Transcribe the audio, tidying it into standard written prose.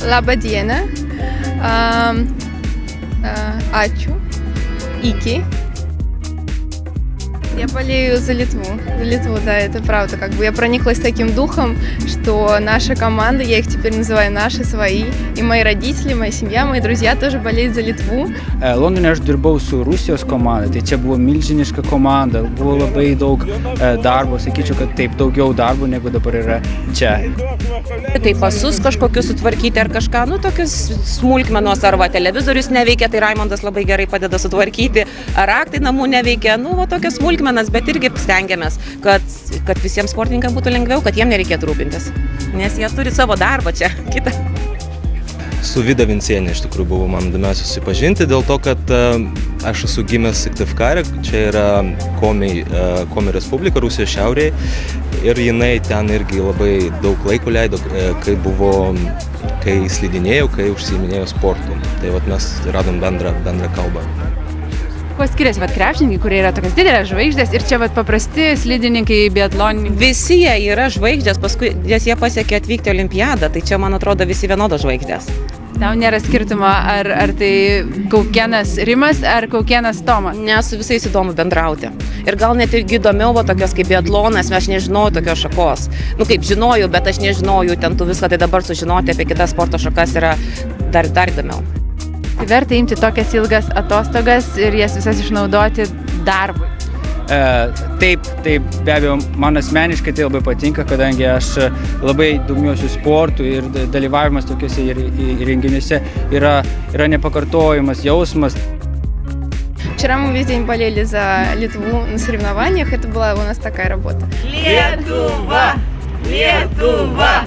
Laba diena. Ačiū. Iki. Я болею за Литву. За Литву, да, это правда. Как бы я прониклась таким духом, что наша команда, я их теперь называю наши, свои, и мои родители, моя семья, мои друзья тоже болеют за Литву. Londone aš dirbau su Rusijos komanda, tai čia buvo milžiniška komanda, buvo labai daug darbo, sakyčiau, kad taip daugiau darbo negu dabar yra čia. Tai pasus kažkokius sutvarkyti ar kažką, nu tokius smulkmenos, arba televizorius neveikia, tai Raimondas labai gerai padeda sutvarkyti, ar raktai namų neveikia, nu va tokias smulkmenas, bet irgi stengiamės, kad visiems sportininkams būtų lengviau, kad jiem nereikėtų rūpintis, nes jie turi savo darbą čia, kitą. Su Vida Vincienė iš tikrųjų buvo man įdomiausia susipažinti, dėl to, kad aš esu gimęs Syktyvkare, čia yra Komi Respublika, Rusijos šiaurėje, ir jinai ten irgi labai daug laiko leido, kai slidinėjau, kai užsiiminėjau sportu. Tai vat mes radom bendrą kalbą. Kuo skiriasi krepšininkai, kurie yra tokios didelės žvaigždės, ir čia paprasti slidininkai, biatlonininkai? Visi jie yra žvaigždės, paskui jie pasiekė atvykti olimpiadą, tai čia, man atrodo, visi vienodos žvaigždės. Tau nėra skirtumo, ar tai Kaukėnas Rimas ar Kaukėnas Tomas? Ne, su visais įdomu bendrauti. Ir gal net irgi įdomiau, tokios kaip biatlonas, aš nežinojau tokios šakos. Nu kaip žinojau, bet aš nežinojau ten tu viską, tai dabar sužinoti apie kitas sporto šakas yra dar įdomiau. Tai verta imti tokias ilgas atostogas ir jas visas išnaudoti darbui. Taip, be abejo, man asmeniškai tai labai patinka, kadangi aš labai domiuosi sportu ir dalyvavimas tokiuose renginiuose yra nepakartojamas jausmas. Вчера мы весь день болели за Литву на соревнованиях. Это была у нас такая работа. Литва! Литва!